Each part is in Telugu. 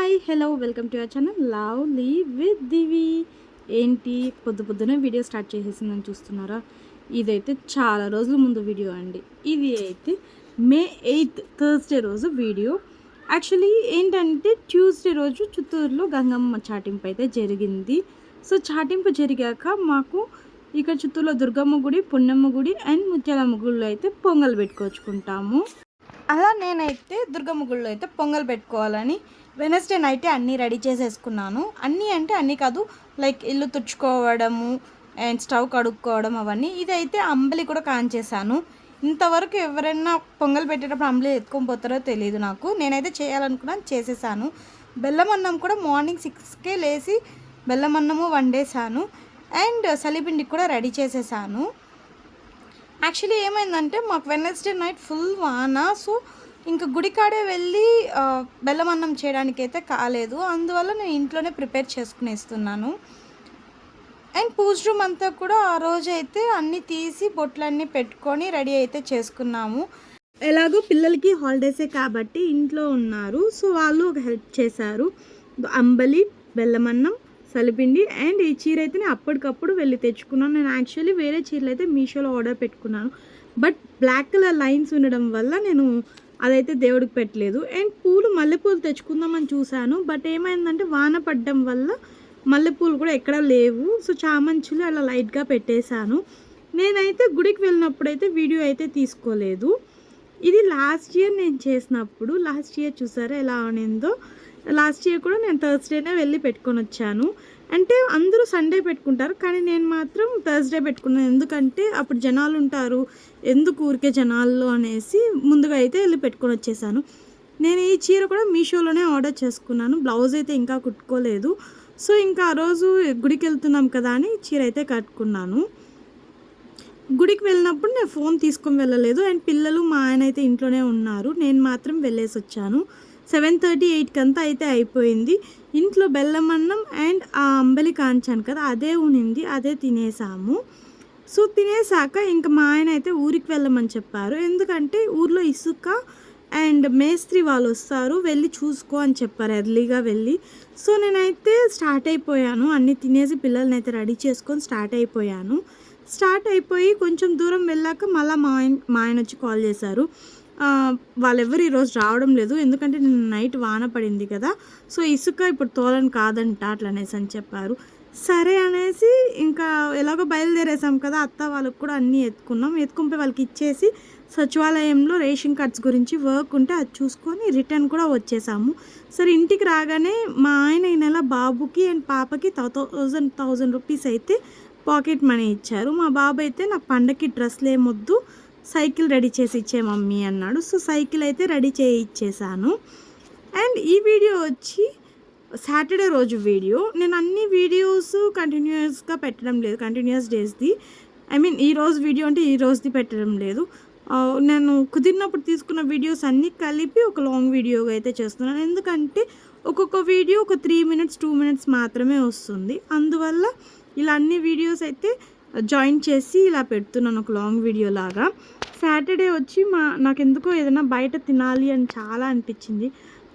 Hi hello welcome to your channel lovely with Divi. ఏంటి పొద్దున వీడియో స్టార్ట్ చేసేసిందని చూస్తున్నారా? ఇదైతే చాలా రోజుల ముందు వీడియో అండి. ఇది అయితే మే 8 థర్స్డే రోజు వీడియో. యాక్చువల్లీ ఏంటంటే ట్యూస్డే రోజు చిత్తూరులో గంగమ్మ చాటింపు అయితే జరిగింది. సో చాటింపు జరిగాక మాకు ఇక్కడ చిత్తూరులో దుర్గమ్మ గుడి, పున్నమ్మ గుడి అండ్ ముత్యాలమ్మ గుడిలో అయితే పొంగల్ పెట్టుకోవచ్చుకుంటాము. అలా నేనైతే దుర్గమ్మ గుడిలో అయితే పొంగల్ పెట్టుకోవాలని వెనస్డే నైటే అన్నీ రెడీ చేసేసుకున్నాను. అన్నీ అంటే అన్నీ కాదు, లైక్ ఇల్లు తుడుచుకోవడము అండ్ స్టవ్ కడుక్కోవడం అవన్నీ. ఇదైతే అంబలి కూడా కాంచేసాను. ఇంతవరకు ఎవరైనా పొంగల్ పెట్టేటప్పుడు అంబలి ఎత్తుకొని పోతారో తెలియదు నాకు. నేనైతే చేయాలనుకున్నాను, చేసేసాను. బెల్లం అన్నం కూడా మార్నింగ్ 6కే లేచి బెల్లం అన్నము వండేసాను అండ్ సలిపిండికి కూడా రెడీ చేసేసాను. యాక్చువల్లీ ఏమైందంటే మాకు వెనస్డే నైట్ ఫుల్ వాన. సో ఇంకా గుడికాడే వెళ్ళి బెల్లం అన్నం చేయడానికి అయితే కాలేదు. అందువల్ల నేను ఇంట్లోనే ప్రిపేర్ చేసుకునేస్తున్నాను. అండ్ పూజ రూమ్ అంతా కూడా ఆ రోజు అయితే అన్నీ తీసి బొట్లన్నీ పెట్టుకొని రెడీ అయితే చేసుకున్నాము. ఎలాగో పిల్లలకి హాలిడేసే కాబట్టి ఇంట్లో ఉన్నారు. సో వాళ్ళు ఒక హెల్ప్ చేశారు. అంబలి, బెల్లం అన్నం, సలిపిండి అండ్ ఈ చీర అయితే నేను అప్పటికప్పుడు వెళ్ళి తెచ్చుకున్నాను. నేను యాక్చువల్లీ వేరే చీరలు అయితే మీషోలో ఆర్డర్ పెట్టుకున్నాను. బట్ బ్లాక్ కలర్ లైన్స్ ఉండడం వల్ల నేను అదైతే దేవుడికి పెట్టలేదు. అండ్ పూలు, మల్లెపూలు తెచ్చుకుందామని చూశాను. బట్ ఏమైందంటే వాన పడడం వల్ల మల్లెపూలు కూడా ఎక్కడా లేవు. సో చామంచులు అలా లైట్గా పెట్టేశాను. నేనైతే గుడికి వెళ్ళినప్పుడైతే వీడియో అయితే తీసుకోలేదు. ఇది లాస్ట్ ఇయర్ నేను చేసినప్పుడు. లాస్ట్ ఇయర్ చూసారా ఎలా ఉన్నిందో. లాస్ట్ ఇయర్ కూడా నేను థర్స్డేనే వెళ్ళి పెట్టుకొని వచ్చాను. అంటే అందరూ సండే పెట్టుకుంటారు, కానీ నేను మాత్రం థర్స్డే పెట్టుకున్నాను. ఎందుకంటే అప్పుడు జనాలు ఉంటారు, ఎందుకు ఊరికే జనాల్లో అనేసి ముందుగా అయితే వెళ్ళి పెట్టుకొని వచ్చేసాను. నేను ఈ చీర కూడా మీషోలోనే ఆర్డర్ చేసుకున్నాను. బ్లౌజ్ అయితే ఇంకా కుట్టుకోలేదు. సో ఇంకా ఆ రోజు గుడికి వెళ్తున్నాం కదా అని చీర అయితే కట్టుకున్నాను. గుడికి వెళ్ళినప్పుడు నేను ఫోన్ తీసుకొని వెళ్ళలేదు. అండ్ పిల్లలు, మా ఆయన అయితే ఇంట్లోనే ఉన్నారు. నేను మాత్రం వెళ్ళేసి వచ్చాను. 7:30, 8కి అంతా అయితే అయిపోయింది. ఇంట్లో బెల్లం అన్నం అండ్ ఆ అంబలి కాంచాను కదా, అదే ఉనింది, అదే తినేసాము. సో తినేసాక ఇంకా మా ఆయన అయితే ఊరికి వెళ్ళమని చెప్పారు. ఎందుకంటే ఊర్లో ఇసుక అండ్ మేస్త్రి వాళ్ళు వస్తారు, వెళ్ళి చూసుకో అని చెప్పారు ఎర్లీగా వెళ్ళి. సో నేనైతే స్టార్ట్ అయిపోయాను. అన్నీ తినేసి పిల్లల్ని అయితే రెడీ చేసుకొని స్టార్ట్ అయిపోయి కొంచెం దూరం వెళ్ళాక మళ్ళీ మా ఆయన వచ్చి కాల్ చేశారు. వాళ్ళెవరు ఈరోజు రావడం లేదు, ఎందుకంటే నైట్ వాన పడింది కదా, సో ఇసుక ఇప్పుడు తోలని కాదంట అట్లనేసి అని చెప్పారు. సరే అనేసి ఇంకా ఎలాగో బయలుదేరేసాం కదా, అత్త వాళ్ళకి కూడా అన్నీ ఎత్తుకుపోయి వాళ్ళకి ఇచ్చేసి సచివాలయంలో రేషన్ కార్డ్స్ గురించి వర్క్ ఉంటే అది చూసుకొని రిటర్న్ కూడా వచ్చేసాము. సరే ఇంటికి రాగానే మా ఆయన ఈ నెల బాబుకి అండ్ పాపకి 1000 రూపీస్ అయితే పాకెట్ మనీ ఇచ్చారు. మా బాబు అయితే నా పండగకి డ్రెస్లు ఏమొద్దు, సైకిల్ రెడీ చేసి ఇచ్చే మమ్మీ అన్నాడు. సో సైకిల్ అయితే రెడీ చేయి ఇచ్చేసాను. అండ్ ఈ వీడియో వచ్చి సాటర్డే రోజు వీడియో. నేను అన్ని వీడియోస్ కంటిన్యూస్గా పెట్టడం లేదు, కంటిన్యూస్ డేస్ది. ఈ రోజు వీడియో అంటే ఈ రోజుది పెట్టడం లేదు. నేను కుదిరినప్పుడు తీసుకున్న వీడియోస్ అన్నీ కలిపి ఒక లాంగ్ వీడియోగా అయితే చేస్తున్నాను. ఎందుకంటే ఒక్కొక్క వీడియో ఒక 3 minutes 2 minutes మాత్రమే వస్తుంది. అందువల్ల ఇలా అన్ని వీడియోస్ అయితే జాయిన్ చేసి ఇలా పెడుతున్నాను ఒక లాంగ్ వీడియో లాగా. సాటర్డే వచ్చి నాకు ఎందుకో ఏదైనా బయట తినాలి అని చాలా అనిపించింది.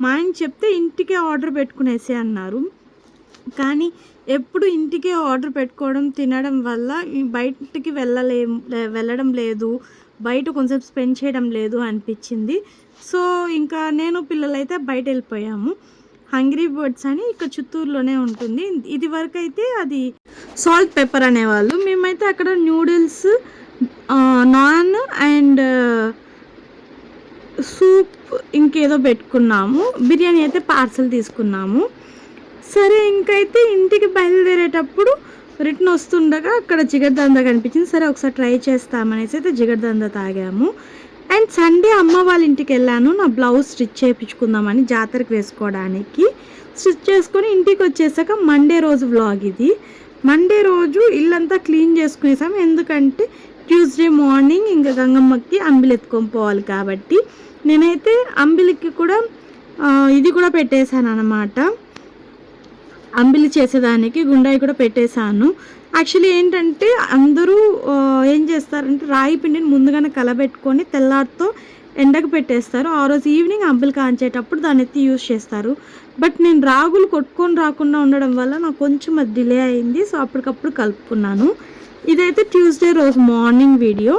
మా ఆయన చెప్తే ఇంటికే ఆర్డర్ పెట్టుకునేసి అన్నారు. కానీ ఎప్పుడు ఇంటికే ఆర్డర్ పెట్టుకోవడం, తినడం వల్ల బయటికి వెళ్ళడం లేదు, బయట కొంచెం స్పెండ్ చేయడం లేదు అనిపించింది. సో ఇంకా నేను పిల్లలైతే బయట వెళ్ళిపోయాము. హంగ్రీ బర్డ్స్ అని ఇక్కడ చిత్తూరులోనే ఉంటుంది. ఇది వరకు అయితే అది సాల్ట్ పెప్పర్ అనేవాళ్ళు. మేమైతే అక్కడ న్యూడిల్స్, నాన్ అండ్ సూప్ ఇంకేదో పెట్టుకున్నాము. బిర్యానీ అయితే పార్సల్ తీసుకున్నాము. సరే ఇంకైతే ఇంటికి బయలుదేరేటప్పుడు రిటర్న్ వస్తుండగా అక్కడ జిగర్దంద కనిపించింది. సరే ఒకసారి ట్రై చేస్తామనేసి అయితే జిగర్దంద తాగాము. అండ్ సండే అమ్మ వాళ్ళ ఇంటికి వెళ్ళాను నా బ్లౌజ్ స్టిచ్ చేయించుకుందామని, జాతరకు వేసుకోవడానికి. స్టిచ్ చేసుకొని ఇంటికి వచ్చేసాక మండే రోజు వ్లాగ్ ఇది. మండే రోజు ఇల్లంతా క్లీన్ చేసుకునేసాము. ఎందుకంటే ట్యూస్డే మార్నింగ్ ఇంకా గంగమ్మకి అంబిలి ఎత్తుకొని పోవాలి కాబట్టి. నేనైతే అంబిలికి కూడా ఇది కూడా పెట్టేశాను అన్నమాట, అంబిలి చేసేదానికి గుండాయి కూడా పెట్టేశాను. యాక్చువల్లీ ఏంటంటే అందరూ ఏం చేస్తారంటే రాయి పిండిని ముందుగానే కలబెట్టుకొని తెల్లారితో ఎండకు పెట్టేస్తారు. ఆ రోజు ఈవినింగ్ అంబలి కాంచేటప్పుడు దాన్ని ఎత్తి యూజ్ చేస్తారు. బట్ నేను రాగులు కొట్టుకొని రాకుండా ఉండడం వల్ల నాకు కొంచెం అది డిలే అయింది. సో అప్పటికప్పుడు కలుపుకున్నాను. ఇదైతే ట్యూస్డే రోజు మార్నింగ్ వీడియో.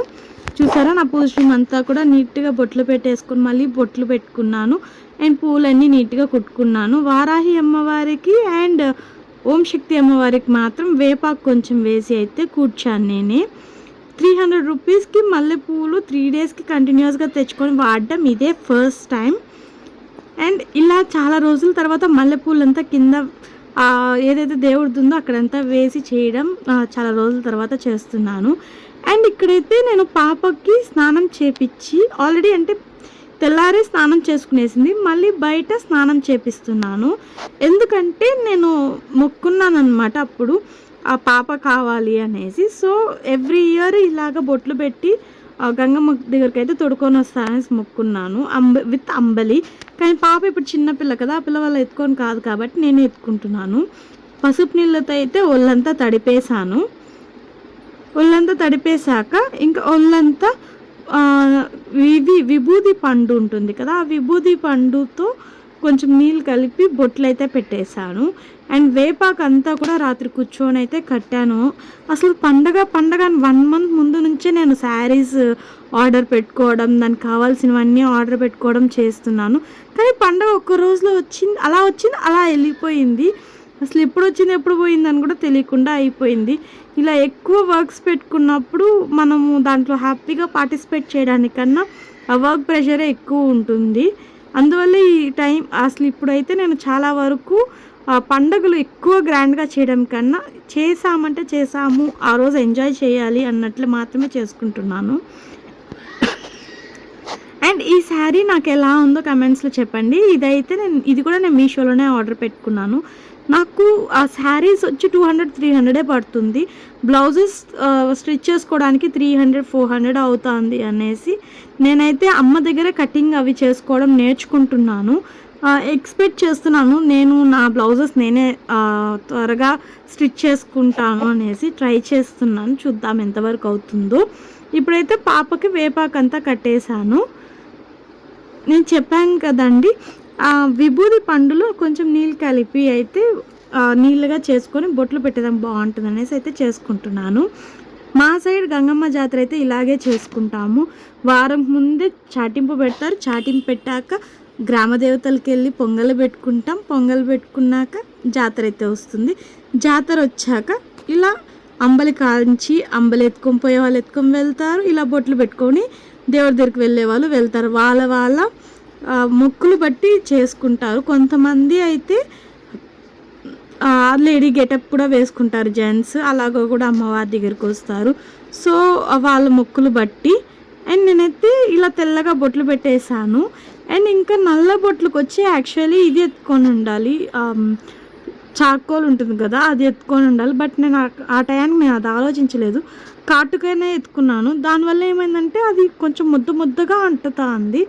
చూసారా, నా పూజ రూమ్ అంతా కూడా నీట్గా బొట్లు పెట్టేసుకొని మళ్ళీ బొట్లు పెట్టుకున్నాను. అండ్ పూలన్నీ నీట్గా కుట్టుకున్నాను. వారాహి అమ్మవారికి అండ్ ఓం శక్తి అమ్మవారికి మాత్రం వేపాకు కొంచెం వేసి అయితే కూర్చాను నేనే. 300 రూపీస్కి మల్లెపూలు 3 డేస్కి కంటిన్యూస్గా తెచ్చుకొని వాడడం ఇదే ఫస్ట్ టైం. అండ్ ఇలా చాలా రోజుల తర్వాత మల్లెపూలంతా కింద ఏదైతే దేవుడిది ఉందో అక్కడంతా వేసి చేయడం చాలా రోజుల తర్వాత చేస్తున్నాను. అండ్ ఇక్కడైతే నేను పాపకి స్నానం చేపించి ఆల్రెడీ అంటే తెల్లారే స్నానం చేసుకునేసింది. మళ్ళీ బయట స్నానం చేపిస్తున్నాను. ఎందుకంటే నేను మొక్కున్నాను అనమాట అప్పుడు ఆ పాప కావాలి అనేసి. సో ఎవ్రీ ఇయర్ ఇలాగ బొట్లు పెట్టి గంగమ్మ దగ్గరికి అయితే తొడుకొని వస్తాననేసి మొక్కున్నాను విత్ అంబలి. కానీ పాప ఇప్పుడు చిన్నపిల్ల కదా, ఆ పిల్ల వాళ్ళు ఎత్తుకొని కాదు కాబట్టి నేను ఎత్తుకుంటున్నాను. పసుపు నీళ్ళతో అయితే ఒళ్ళంతా తడిపేశాను. ఒళ్ళంతా తడిపేశాక ఇంకా ఒళ్ళంతా విభూది పండు ఉంటుంది కదా, ఆ విభూది పండుతో కొంచెం నీళ్ళు కలిపి బొట్లు అయితే పెట్టేశాను. అండ్ వేపాకు అంతా కూడా రాత్రి కూర్చొని అయితే కట్టాను. అసలు పండగ 1 మంత్ ముందు నుంచే నేను శారీస్ ఆర్డర్ పెట్టుకోవడం, దానికి కావాల్సినవన్నీ ఆర్డర్ పెట్టుకోవడం చేస్తున్నాను. కానీ పండగ ఒక్క రోజులో వచ్చింది, అలా వెళ్ళిపోయింది. అసలు ఎప్పుడు వచ్చింది ఎప్పుడు పోయిందని కూడా తెలియకుండా అయిపోయింది. ఇలా ఎక్కువ వర్క్స్ పెట్టుకున్నప్పుడు మనము దాంట్లో హ్యాపీగా పార్టిసిపేట్ చేయడానికన్నా ఆ వర్క్ ప్రెషరే ఎక్కువ ఉంటుంది. అందువల్ల ఈ టైం అసలు ఇప్పుడైతే నేను చాలా వరకు పండుగలు ఎక్కువ గ్రాండ్గా చేయడం కన్నా చేసాము ఆ రోజు ఎంజాయ్ చేయాలి అన్నట్లు మాత్రమే చేసుకుంటున్నాను. అండ్ ఈ శారీ నాకు ఎలా ఉందో కమెంట్స్లో చెప్పండి. ఇది కూడా నేను మీషోలోనే ఆర్డర్ పెట్టుకున్నాను. నాకు ఆ శారీస్ వచ్చి 200-300 పడుతుంది. బ్లౌజెస్ స్టిచ్ చేసుకోవడానికి 300-400 అవుతుంది అనేసి నేనైతే అమ్మ దగ్గర కటింగ్ అవి చేసుకోవడం నేర్చుకుంటున్నాను. ఎక్స్పెక్ట్ చేస్తున్నాను నేను నా బ్లౌజెస్ నేనే త్వరగా స్టిచ్ చేసుకుంటాను అనేసి ట్రై చేస్తున్నాను. చూద్దాం ఎంతవరకు అవుతుందో. ఇప్పుడైతే పాపకి వేపాకంతా కట్టేశాను. నేను చెప్పాను కదండి, విభూది పండులో కొంచెం నీళ్ళు కలిపి అయితే నీళ్ళుగా చేసుకొని బొట్లు పెట్టడం బాగుంటుంది అనేసి అయితే చేసుకుంటున్నాను. మా సైడ్ గంగమ్మ జాతర అయితే ఇలాగే చేసుకుంటాము. వారం ముందే చాటింపు పెడతారు. చాటింపు పెట్టాక గ్రామ దేవతలకి వెళ్ళి పొంగలు పెట్టుకుంటాం. పొంగలు పెట్టుకున్నాక జాతర అయితే వస్తుంది. జాతర వచ్చాక ఇలా అంబలి కాంచి అంబలి ఎత్తుకొని పోయే వాళ్ళు ఎత్తుకొని వెళ్తారు. ఇలా బొట్లు పెట్టుకొని దేవుడి దగ్గరికి వెళ్ళే వాళ్ళు వెళ్తారు. వాళ్ళ మొక్కులు బట్టి చేసుకుంటారు. కొంతమంది అయితే లేడీ గెటప్ కూడా వేసుకుంటారు జెంట్స్. అలాగ కూడా అమ్మవారి దగ్గరికి వస్తారు. సో వాళ్ళ మొక్కులు బట్టి. అండ్ నేనైతే ఇలా తెల్లగా బొట్లు పెట్టేశాను. అండ్ ఇంకా నల్ల బొట్లకు వచ్చి యాక్చువల్లీ ఇది ఎత్తుకొని ఉండాలి, చాకోల్ ఉంటుంది కదా, అది ఎత్తుకొని ఉండాలి. బట్ నేను ఆ టయానికి నేను అది ఆలోచించలేదు, కాటుకైనా ఎత్తుకున్నాను. దానివల్ల ఏమైందంటే అది కొంచెం ముద్దగా అంటుతుంది.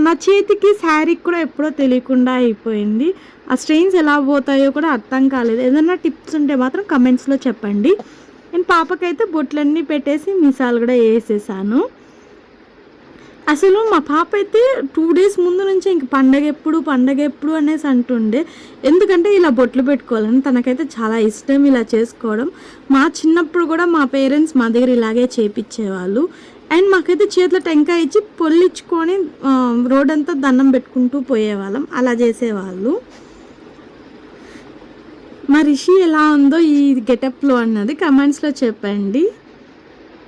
నా చేతికి శారీకి కూడా ఎప్పుడో తెలియకుండా అయిపోయింది. ఆ స్ట్రెయిన్స్ ఎలా పోతాయో కూడా అర్థం కాలేదు. ఏదైనా టిప్స్ ఉంటే మాత్రం కమెంట్స్లో చెప్పండి. నేను పాపకైతే బొట్లన్నీ పెట్టేసి మిసాలు కూడా వేసేసాను. అసలు మా పాప అయితే 2 డేస్ ముందు నుంచే ఇంక పండగ ఎప్పుడు అనేసి అంటుండే. ఎందుకంటే ఇలా బొట్లు పెట్టుకోవాలని తనకైతే చాలా ఇష్టం ఇలా చేసుకోవడం. మా చిన్నప్పుడు కూడా మా పేరెంట్స్ మా దగ్గర ఇలాగే చేపించేవాళ్ళు. అండ్ మాకైతే చేతిలో టెంకాయ ఇచ్చి పొల్లించుకొని రోడ్ అంతా దండం పెట్టుకుంటూ పోయేవాళ్ళం. అలా చేసేవాళ్ళు. మా రిషి ఎలా ఉందో ఈ గెటప్లో అన్నది కమెంట్స్లో చెప్పండి.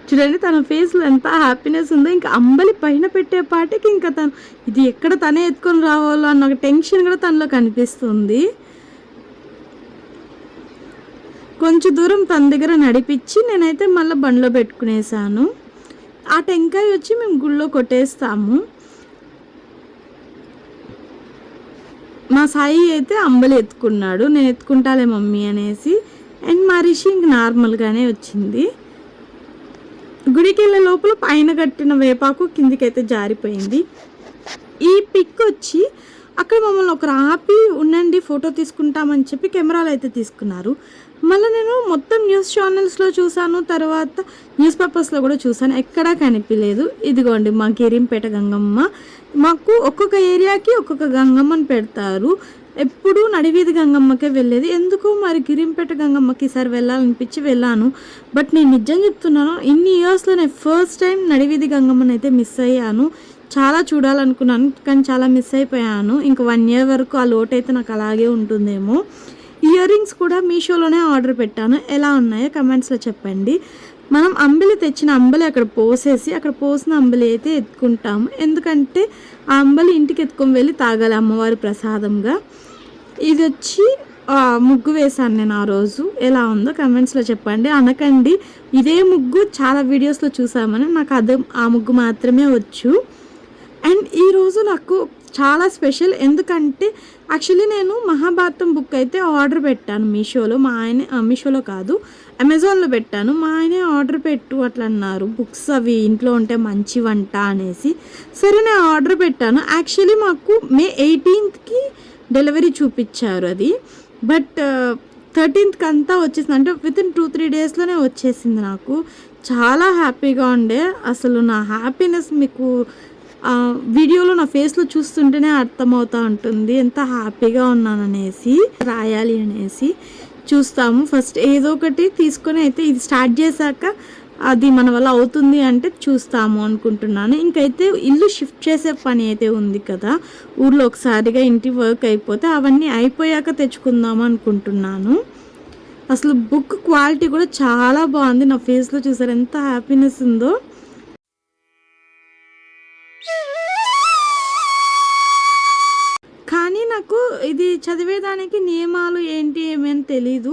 చూడండి తన ఫేస్లో ఎంత హ్యాపీనెస్ ఉందో. ఇంకా అంబలి పైన పెట్టేపాటికి ఇంకా ఇది ఎక్కడ తనే ఎత్తుకొని రావాలో అన్న ఒక టెన్షన్ కూడా తనలో కనిపిస్తుంది. కొంచెం దూరం తన దగ్గర నడిపించి నేనైతే మళ్ళీ బండిలో పెట్టుకునేసాను. ఆ టెంకాయ వచ్చి మేము గుళ్ళో కొట్టేస్తాము. మా సాయి అయితే అంబలి ఎత్తుకున్నాడు. నేను ఎత్తుకుంటాలే మమ్మీ అనేసి. అండ్ మా రిషి ఇంక నార్మల్గానే వచ్చింది. గుడికి వెళ్ళే లోపల పైన కట్టిన వేపాకు కిందికైతే జారిపోయింది. ఈ పిక్ వచ్చి అక్కడ మమ్మల్ని ఒకరు ఆపి ఉండండి ఫోటో తీసుకుంటామని చెప్పి కెమెరాలు అయితే తీసుకున్నారు. మళ్ళీ నేను మొత్తం న్యూస్ ఛానల్స్లో చూసాను, తర్వాత న్యూస్ పేపర్స్లో కూడా చూసాను, ఎక్కడా కనిపించలేదు. ఇదిగోండి మా గిరింపేట గంగమ్మ. మాకు ఒక్కొక్క ఏరియాకి ఒక్కొక్క గంగమ్మని పెడతారు. ఎప్పుడు నడివీధి గంగమ్మకే వెళ్ళేది, ఎందుకు మరి గిరింపేట గంగమ్మకి ఈసారి వెళ్ళాలనిపించి వెళ్ళాను. బట్ నేను నిజం చెప్తున్నాను, ఇన్ని ఇయర్స్లో నేను ఫస్ట్ టైం నడివీధి గంగమ్మని అయితే మిస్ అయ్యాను. చాలా చూడాలనుకున్నాను కానీ చాలా మిస్ అయిపోయాను. ఇంక 1 year వరకు ఆ లోటు అయితే నాకు అలాగే ఉంటుందేమో. ఇయర్ రింగ్స్ కూడా మీషోలోనే ఆర్డర్ పెట్టాను. ఎలా ఉన్నాయో కమెంట్స్లో చెప్పండి. మనం అంబలి తెచ్చిన అంబలి అక్కడ పోసేసి అక్కడ పోసిన అంబలి అయితే ఎత్తుకుంటాము, ఎందుకంటే ఆ అంబలి ఇంటికి ఎత్తుకొని వెళ్ళి తాగాలి అమ్మవారి ప్రసాదంగా. ఇది వచ్చి ముగ్గు వేశాను నేను ఆ రోజు. ఎలా ఉందో కమెంట్స్లో చెప్పండి. అనకండి ఇదే ముగ్గు చాలా వీడియోస్లో చూసామని, నాకు ఆ ముగ్గు మాత్రమే వచ్చు. అండ్ ఈరోజు నాకు చాలా స్పెషల్, ఎందుకంటే యాక్చువల్లీ నేను మహాభారతం బుక్ అయితే ఆర్డర్ పెట్టాను మీషోలో. మా ఆయన మీషోలో కాదు అమెజాన్లో పెట్టాను. మా ఆయనే ఆర్డర్ పెట్టు అట్లా అన్నారు, బుక్స్ అవి ఇంట్లో ఉంటే మంచివంట అనేసి. సరే నేను ఆర్డర్ పెట్టాను. యాక్చువల్లీ మాకు May 18th డెలివరీ చూపించారు అది, బట్ 13th అంతా వచ్చేసింది. అంటే వితిన్ 2-3 daysలోనే వచ్చేసింది. నాకు చాలా హ్యాపీగా ఉండే. అసలు నా హ్యాపీనెస్ మీకు వీడియోలో నా ఫేస్లో చూస్తుంటేనే అర్థమవుతూ ఉంటుంది ఎంత హ్యాపీగా ఉన్నాననేసి. రాయాలి అనేసి చూస్తాము. ఫస్ట్ ఏదో ఒకటి తీసుకొని అయితే ఇది స్టార్ట్ చేశాక అది మన వల్ల అవుతుంది అంటే చూస్తాము అనుకుంటున్నాను. ఇంకైతే ఇల్లు షిఫ్ట్ చేసే పని అయితే ఉంది కదా ఊర్లో, ఒకసారిగా ఇంటి వర్క్ అయిపోతే అవన్నీ అయిపోయాక తెచ్చుకుందాము అనుకుంటున్నాను. అసలు బుక్ క్వాలిటీ కూడా చాలా బాగుంది. నా ఫేస్లో చూసారు ఎంత హ్యాపీనెస్ ఉందో. కానీ నాకు ఇది చదివేదానికి నియమాలు ఏంటి ఏమని తెలీదు.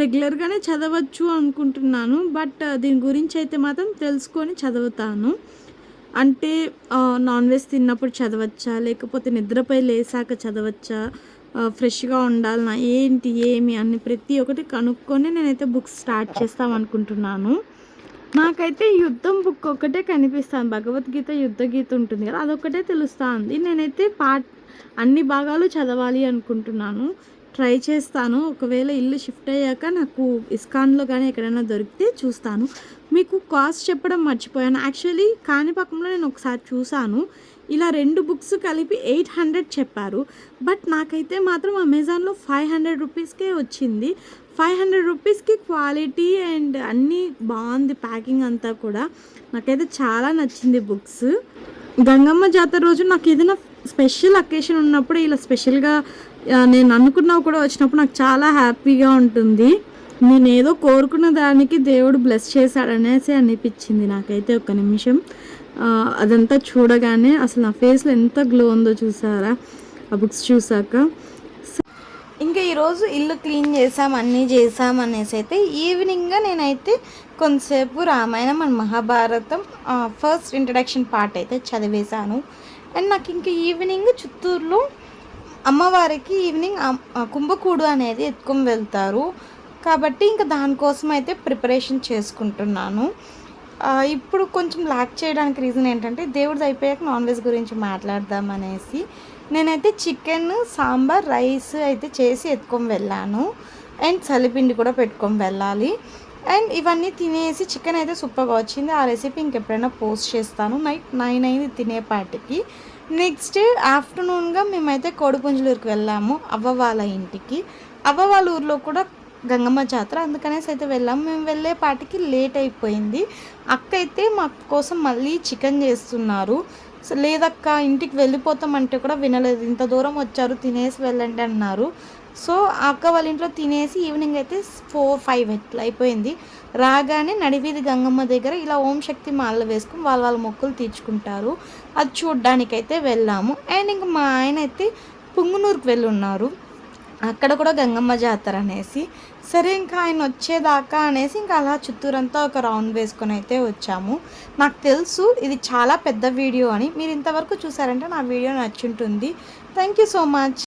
రెగ్యులర్గానే చదవచ్చు అనుకుంటున్నాను, బట్ దీని గురించి అయితే మాత్రం తెలుసుకొని చదువుతాను. అంటే నాన్ వెజ్ తిన్నప్పుడు చదవచ్చా, లేకపోతే నిద్రపై లేసాక చదవచ్చా, ఫ్రెష్గా ఉండాలన్నా ఏంటి ఏమి అన్ని ప్రతి ఒక్కటి కనుక్కొని నేనైతే బుక్స్ స్టార్ట్ చేస్తామనుకుంటున్నాను. నాకైతే యుద్ధం బుక్ ఒకటే కనిపిస్తాను, భగవద్గీత యుద్ధ గీత ఉంటుంది కదా అదొకటే తెలుస్తుంది. నేనైతే అన్ని భాగాలు చదవాలి అనుకుంటున్నాను, ట్రై చేస్తాను. ఒకవేళ ఇల్లు షిఫ్ట్ అయ్యాక నాకు ఇస్కాన్లో కానీ ఎక్కడైనా దొరికితే చూస్తాను. మీకు కాస్ట్ చెప్పడం మర్చిపోయాను. యాక్చువల్లీ కాణిపాకంలో నేను ఒకసారి చూసాను, ఇలా 2 బుక్స్ కలిపి 800 చెప్పారు. బట్ నాకైతే మాత్రం అమెజాన్లో 500 రూపీస్కే వచ్చింది. 500 రూపీస్కి క్వాలిటీ అండ్ అన్నీ బాగుంది, ప్యాకింగ్ అంతా కూడా నాకైతే చాలా నచ్చింది బుక్స్. గంగమ్మ జాతర రోజు నాకు ఏదైనా స్పెషల్ అకేషన్ ఉన్నప్పుడు ఇలా స్పెషల్గా నేను అనుకున్నవి కూడా వచ్చినప్పుడు నాకు చాలా హ్యాపీగా ఉంటుంది. నేను ఏదో కోరుకున్న దానికి దేవుడు బ్లెస్ చేశాడనేసి అనిపించింది నాకైతే. ఒక నిమిషం అదంతా చూడగానే అసలు నా ఫేస్లో ఎంత గ్లో ఉందో చూసారా ఆ బుక్స్ చూసాక. ఇంకా ఈరోజు ఇల్లు క్లీన్ చేసాం, అన్నీ చేసామనేసి అయితే ఈవినింగ్గా నేనైతే కొంతసేపు Ramayanam and Mahabharatam first introduction part అయితే చదివేశాను. అండ్ నాకు ఇంకా ఈవినింగ్ చిత్తూరులో అమ్మవారికి ఈవినింగ్ కుంభకూడు అనేది ఎత్తుకొని వెళ్తారు కాబట్టి ఇంకా దానికోసం అయితే ప్రిపరేషన్ చేసుకుంటున్నాను. ఇప్పుడు కొంచెం లాక్ చేయడానికి రీజన్ ఏంటంటే దేవుడిది అయిపోయాక నాన్ వెజ్ గురించి మాట్లాడదామనేసి నేనైతే చికెన్, సాంబార్, రైస్ అయితే చేసి ఎత్తుకొని వెళ్ళాను. అండ్ చలిపిండి కూడా పెట్టుకొని వెళ్ళాలి. అండ్ ఇవన్నీ తినేసి చికెన్ అయితే సూపర్గా వచ్చింది. ఆ రెసిపీ ఇంకెప్పుడైనా పోస్ట్ చేస్తాను. నైట్ 9 అయింది తినేపాటికి. నెక్స్ట్ ఆఫ్టర్నూన్గా మేమైతే కోడిపుంజలూరుకి వెళ్ళాము అవ్వ వాళ్ళ ఇంటికి. అవ్వ వాళ్ళ ఊర్లో కూడా గంగమ్మ జాతర, అందుకనేసి అయితే వెళ్ళాము. మేము వెళ్ళేపాటికి లేట్ అయిపోయింది. అక్క అయితే మా కోసం మళ్ళీ చికెన్ చేస్తున్నారు. లేదక్క ఇంటికి వెళ్ళిపోతామంటే కూడా వినలేదు, ఇంత దూరం వచ్చారు తినేసి వెళ్ళండి అన్నారు. సో అక్క వాళ్ళ ఇంట్లో తినేసి ఈవినింగ్ అయితే 4-5 ఎట్లా అయిపోయింది. రాగానే నడివీధి గంగమ్మ దగ్గర ఇలా ఓం శక్తి మాలలు వేసుకుని వాళ్ళ మొక్కులు తీర్చుకుంటారు, అది చూడ్డానికైతే వెళ్ళాము. అండ్ ఇంకా మా ఆయన అయితే పుంగునూరుకు వెళ్ళి ఉన్నారు, అక్కడ కూడా గంగమ్మ జాతర అనేసి. సరే ఇంకా ఆయన వచ్చేదాకా అనేసి ఇంకా అలా చిత్తూరంతా ఒక రౌండ్ వేసుకొని అయితే వచ్చాము. నాకు తెలుసు ఇది చాలా పెద్ద వీడియో అని, మీరు ఇంతవరకు చూసారంటే నా వీడియో నచ్చుంటుంది. Thank you so much.